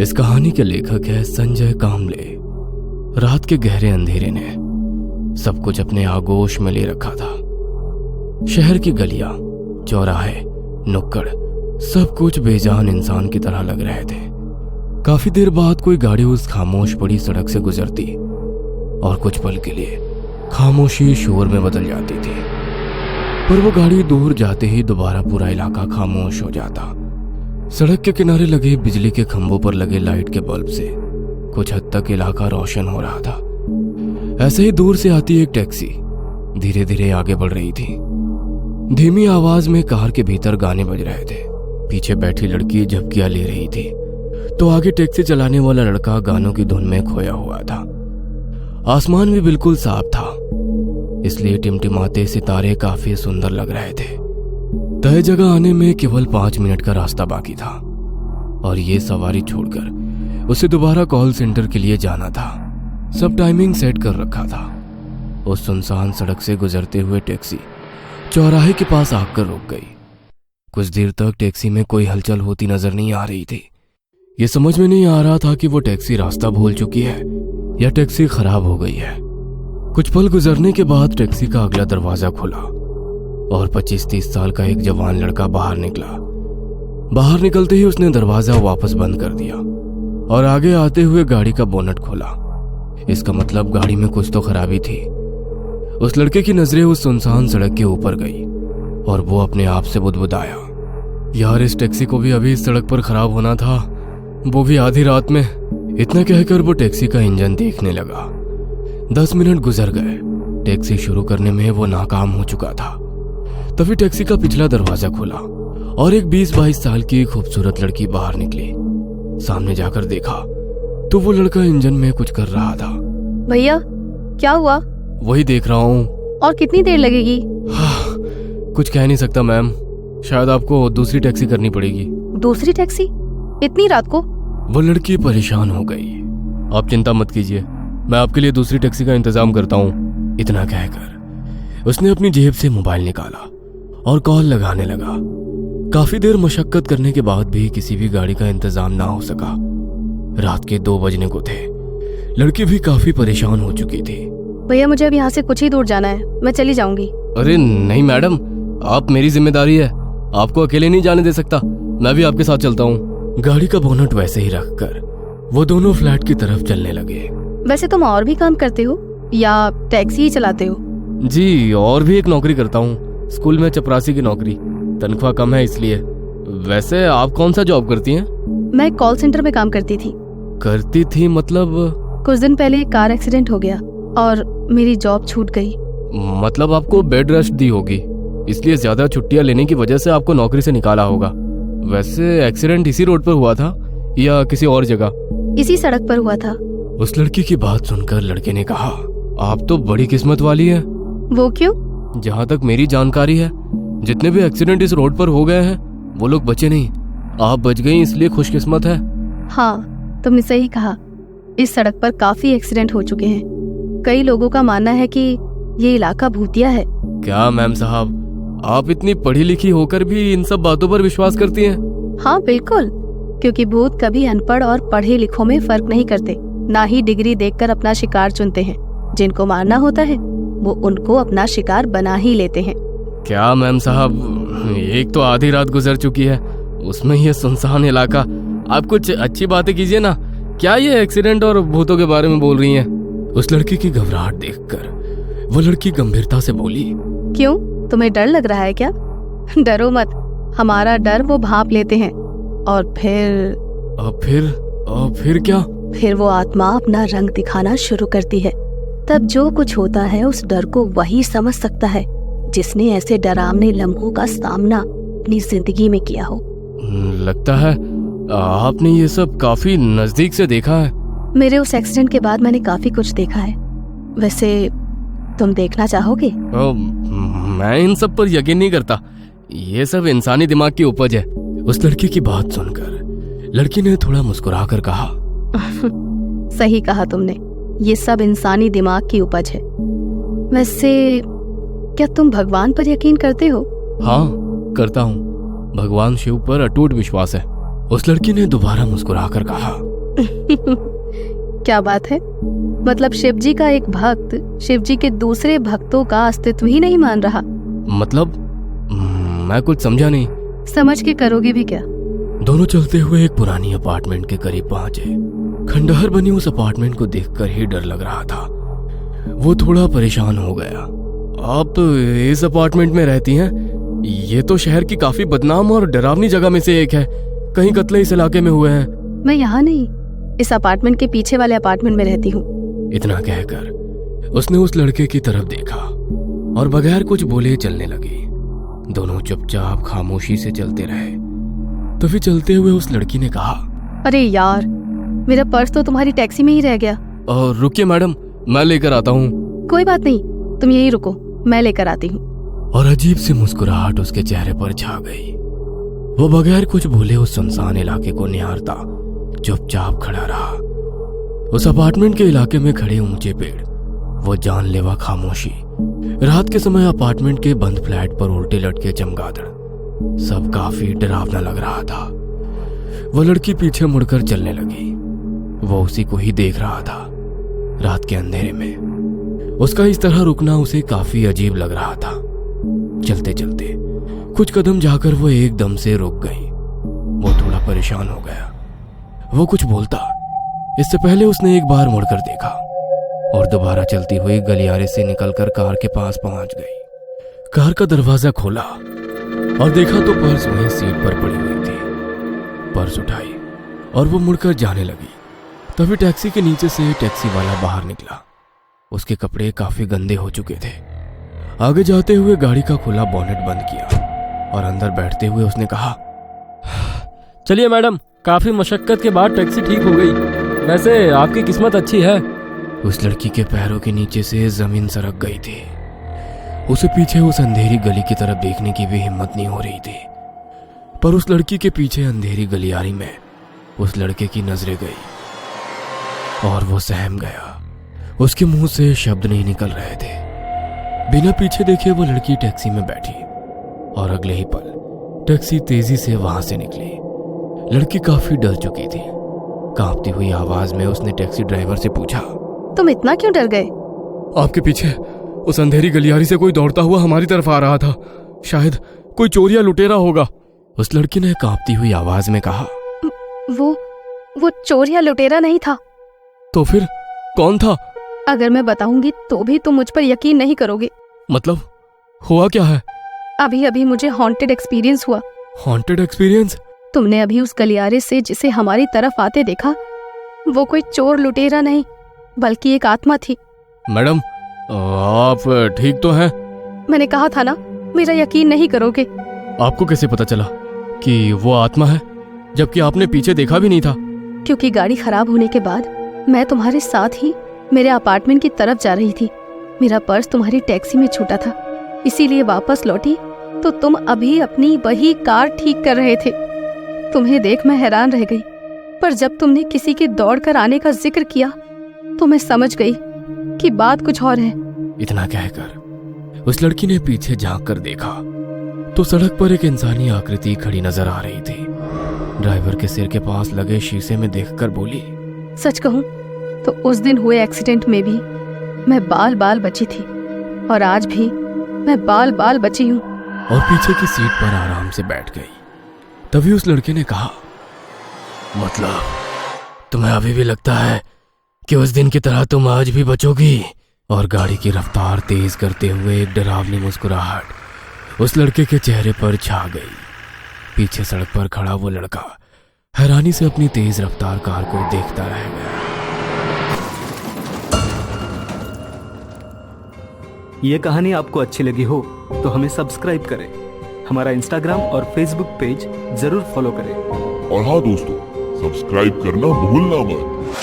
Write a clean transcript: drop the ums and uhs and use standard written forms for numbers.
इस कहानी के लेखक है संजय कामले। रात के गहरे अंधेरे ने सब कुछ अपने आगोश में ले रखा था। शहर की गलियां, चौराहे, नुक्कड़, सब कुछ बेजान इंसान की तरह लग रहे थे। काफी देर बाद कोई गाड़ी उस खामोश पड़ी सड़क से गुजरती और कुछ पल के लिए खामोशी शोर में बदल जाती थी। पर वो गाड़ी दूर जाते ही दोबारा पूरा इलाका खामोश हो जाता। सड़क के किनारे लगे बिजली के खंभों पर लगे लाइट के बल्ब से कुछ हद तक इलाका रोशन हो रहा था। ऐसे ही दूर से आती एक टैक्सी धीरे धीरे आगे बढ़ रही थी। धीमी आवाज में कार के भीतर गाने बज रहे थे। पीछे बैठी लड़की झपकियां ले रही थी तो आगे टैक्सी चलाने वाला लड़का गानों की धुन में खोया हुआ था। आसमान भी बिल्कुल साफ था, इसलिए टिमटिमाते सितारे काफी सुंदर लग रहे थे। तय जगह आने में केवल 5 मिनट का रास्ता बाकी था और ये सवारी छोड़कर उसे दोबारा कॉल सेंटर के लिए जाना था। सब टाइमिंग सेट कर रखा था। उस सुनसान सड़क से गुजरते हुए टैक्सी चौराहे के पास आकर रुक गई। कुछ देर तक टैक्सी में कोई हलचल होती नजर नहीं आ रही थी। ये समझ में नहीं आ रहा था कि वो टैक्सी रास्ता भूल चुकी है या टैक्सी खराब हो गई है। कुछ पल गुजरने के बाद टैक्सी का अगला दरवाजा खुला और 25-30 साल का एक जवान लड़का बाहर निकला। बाहर निकलते ही उसने दरवाजा वापस बंद कर दिया और आगे आते हुए गाड़ी का बोनट खोला। इसका मतलब गाड़ी में कुछ तो खराबी थी। उस लड़के की नजरें उस सुनसान सड़क के ऊपर गई और वो अपने आप से बुदबुदाया, यार इस टैक्सी को भी अभी इस सड़क पर खराब होना था, वो भी आधी रात में। इतना कहकर वो टैक्सी का इंजन देखने लगा। 10 मिनट गुजर गए। टैक्सी शुरू करने में वो नाकाम हो चुका था। तभी टैक्सी का पिछला दरवाजा खुला और एक 20-22 साल की खूबसूरत लड़की बाहर निकली। सामने जाकर देखा तो वो लड़का इंजन में कुछ कर रहा था। भैया क्या हुआ? वही देख रहा हूँ। और कितनी देर लगेगी? कुछ कह नहीं सकता मैम, शायद आपको दूसरी टैक्सी करनी पड़ेगी। दूसरी टैक्सी? इतनी रात को? वो लड़की परेशान हो गई। आप चिंता मत कीजिए, मैं आपके लिए दूसरी टैक्सी का इंतजाम करता हूँ। इतना कहकर उसने अपनी जेब से मोबाइल निकाला और कॉल लगाने लगा। काफी देर मशक्कत करने के बाद भी किसी भी गाड़ी का इंतजाम ना हो सका। रात के 2 बजने को थे। लड़की भी काफी परेशान हो चुकी थी। भैया मुझे अब यहाँ से कुछ ही दूर जाना है, मैं चली जाऊंगी। अरे नहीं मैडम, आप मेरी जिम्मेदारी है, आपको अकेले नहीं जाने दे सकता, मैं भी आपके साथ चलता हूँ। गाड़ी का बोनट वैसे ही रखकर वो दोनों फ्लैट की तरफ चलने लगे। वैसे तुम और भी काम करते हो या टैक्सी ही चलाते हो? जी, और भी एक नौकरी करता हूँ, स्कूल में चपरासी की नौकरी। तनख्वाह कम है इसलिए। वैसे आप कौन सा जॉब करती हैं? मैं कॉल सेंटर में काम करती थी। करती थी मतलब? कुछ दिन पहले कार एक्सीडेंट हो गया और मेरी जॉब छूट गई। मतलब आपको बेड रेस्ट दी होगी, इसलिए ज्यादा छुट्टियां लेने की वजह से आपको नौकरी से निकाला होगा। वैसे एक्सीडेंट इसी रोड पर हुआ था या किसी और जगह? इसी सड़क पर हुआ था। उस लड़की की बात सुनकर लड़के ने कहा, आप तो बड़ी किस्मत वाली है। वो क्यों? जहाँ तक मेरी जानकारी है, जितने भी एक्सीडेंट इस रोड पर हो गए हैं वो लोग बचे नहीं। आप बच गई इसलिए खुशकिस्मत है। हाँ, तुमने सही कहा। इस सड़क पर काफी एक्सीडेंट हो चुके हैं। कई लोगों का मानना है कि ये इलाका भूतिया है। क्या मैम साहब, आप इतनी पढ़ी लिखी होकर भी इन सब बातों पर विश्वास करती हैं? हाँ बिल्कुल, क्योंकि भूत कभी अनपढ़ और पढ़े लिखों में फर्क नहीं करते, ना ही डिग्री देखकर अपना शिकार चुनते हैं। जिनको मारना होता है वो उनको अपना शिकार बना ही लेते हैं। क्या मैम साहब, एक तो आधी रात गुजर चुकी है, उसमें ये सुनसान इलाका। आप कुछ अच्छी बातें कीजिए ना। क्या ये एक्सीडेंट और भूतों के बारे में बोल रही हैं? उस लड़की की घबराहट देखकर वो लड़की गंभीरता से बोली, क्यों, तुम्हें डर लग रहा है क्या? डरो मत, हमारा डर वो भांप लेते हैं और फिर क्या? फिर वो आत्मा अपना रंग दिखाना शुरू करती है। तब जो कुछ होता है उस डर को वही समझ सकता है जिसने ऐसे डरावने लम्हों का सामना अपनी जिंदगी में किया हो। लगता है आपने ये सब काफी नजदीक से देखा है। मेरे उस एक्सीडेंट के बाद मैंने काफी कुछ देखा है। वैसे तुम देखना चाहोगे? मैं इन सब पर यकीन नहीं करता, ये सब इंसानी दिमाग की उपज है। उस लड़की की बात सुनकर लड़की ने थोड़ा मुस्कुराकर कहा, सही कहा तुमने, ये सब इंसानी दिमाग की उपज है। वैसे क्या तुम भगवान पर यकीन करते हो? हाँ करता हूँ, भगवान शिव पर अटूट विश्वास है। उस लड़की ने दोबारा मुस्कुराकर कहा, क्या बात है? मतलब शिव जी का एक भक्त शिव जी के दूसरे भक्तों का अस्तित्व ही नहीं मान रहा? मतलब मैं कुछ समझा नहीं। समझ के करोगे भी क्या? दोनों चलते हुए एक पुरानी अपार्टमेंट के करीब पहुंचे। खंडहर बनी उस अपार्टमेंट को देखकर ही डर लग रहा था। वो थोड़ा परेशान हो गया। आप तो इस अपार्टमेंट में रहती हैं? ये तो शहर की काफी बदनाम और डरावनी जगह में से एक है। कहीं कत्ले इस इलाके में हुए हैं? मैं यहाँ नहीं, इस अपार्टमेंट के पीछे वाले अपार्टमेंट में रहती हूँ। इतना कहकर उसने उस लड़के की तरफ देखा और बगैर कुछ बोले चलने लगी। दोनों चुपचाप खामोशी से चलते रहे। तभी चलते हुए उस लड़की ने कहा, अरे यार, मेरा पर्स तो तुम्हारी टैक्सी में ही रह गया। और रुकिए मैडम, मैं लेकर आता हूँ। कोई बात नहीं, तुम यहीं रुको, मैं लेकर आती हूँ। और अजीब सी मुस्कुराहट उसके चेहरे पर छा गई। वो बगैर कुछ बोले उस सुनसान इलाके को निहारता चुपचाप खड़ा रहा। उस अपार्टमेंट के इलाके में खड़े ऊंचे पेड़, वो जानलेवा खामोशी, रात के समय अपार्टमेंट के बंद फ्लैट पर उल्टे लटके चमगादड़, सब काफी डरावना लग रहा था। वो लड़की पीछे मुड़कर चलने लगी। वो उसी को ही देख रहा था। रात के अंधेरे में उसका इस तरह रुकना उसे काफी अजीब लग रहा था। चलते चलते कुछ कदम जाकर वो एकदम से रुक गई। वो थोड़ा परेशान हो गया। वो कुछ बोलता इससे पहले उसने एक बार मुड़कर देखा और दोबारा चलती हुई गलियारे से निकलकर कार के पास पहुंच गई। कार का दरवाजा खोला और देखा तो पर्स वहीं सीट पर पड़ी हुई थी। पर्स उठाई और वो मुड़कर जाने लगी। तभी टैक्सी के नीचे से टैक्सी वाला बाहर निकला। उसके कपड़े काफी गंदे हो चुके थे। आगे जाते हुए गाड़ी का खुला बोनेट बंद किया और अंदर बैठते हुए उसने कहा, चलिए मैडम, काफी मशक्कत के बाद टैक्सी ठीक हो गई। वैसे आपकी किस्मत अच्छी है। उस लड़की के पैरों के नीचे से जमीन सरक गई थी। उसे पीछे उस अंधेरी गली की तरफ देखने की भी हिम्मत नहीं हो रही थी। पर उस लड़की के पीछे अंधेरी गलियारी में उस लड़के की नजरें गई और वो सहम गया। उसके मुंह से शब्द नहीं निकल रहे थे। बिना पीछे देखे वो लड़की टैक्सी में बैठी और अगले ही पल टैक्सी तेजी से वहां से निकली। लड़की काफी डर चुकी थी। कांपती हुई आवाज में उसने टैक्सी ड्राइवर से पूछा, तुम इतना क्यों डर गए? आपके पीछे उस अंधेरी गलियारी से कोई दौड़ता हुआ हमारी तरफ आ रहा था। शायद कोई चोर या लुटेरा होगा। उस लड़की ने कांपती हुई आवाज में कहा, वो चोर या लुटेरा नहीं था। तो फिर कौन था? अगर मैं बताऊंगी तो भी तुम मुझ पर यकीन नहीं करोगे। मतलब हुआ क्या है? अभी अभी मुझे हॉन्टेड एक्सपीरियंस हुआ। Haunted experience? तुमने अभी उस गलियारे से जिसे हमारी तरफ आते देखा, वो कोई चोर लुटेरा नहीं बल्कि एक आत्मा थी। मैडम, आप ठीक तो हैं? मैंने कहा था ना, मेरा यकीन नहीं करोगे। आपको कैसे पता चला कि वो आत्मा है, जबकि आपने पीछे देखा भी नहीं था? क्योंकि गाड़ी खराब होने के बाद मैं तुम्हारे साथ ही मेरे अपार्टमेंट की तरफ जा रही थी। मेरा पर्स तुम्हारी टैक्सी में छूटा था, इसीलिए वापस लौटी तो तुम अभी अपनी वही कार ठीक कर रहे थे। तुम्हें देख मैं हैरान रह गई, पर जब तुमने किसी के दौड़कर आने का जिक्र किया तो मैं समझ गई कि बात कुछ और है। इतना कहकर उस लड़की ने पीछे झांक कर देखा तो सड़क पर एक इंसानी आकृति खड़ी नजर आ रही थी। ड्राइवर के सिर के पास लगे शीशे में देखकर बोली, सच कहूं तो उस दिन हुए एक्सीडेंट में भी मैं बाल बाल बची थी और आज भी मैं बाल बाल बची हूँ। और पीछे की सीट पर आराम से बैठ गई। तभी उस लड़के ने कहा, मतलब तुम्हें अभी भी लगता है कि उस दिन की तरह तुम आज भी बचोगी? और गाड़ी की रफ्तार तेज करते हुए एक डरावनी मुस्कुराहट उस लड़के के चेहरे पर छा गई। पीछे सड़क पर खड़ा वो लड़का हैरानी से अपनी तेज रफ्तार कार को देखता रह गया। ये कहानी आपको अच्छी लगी हो तो हमें सब्सक्राइब करें, हमारा इंस्टाग्राम और फेसबुक पेज जरूर फॉलो करें। और हाँ दोस्तों, सब्सक्राइब करना भूलना मत।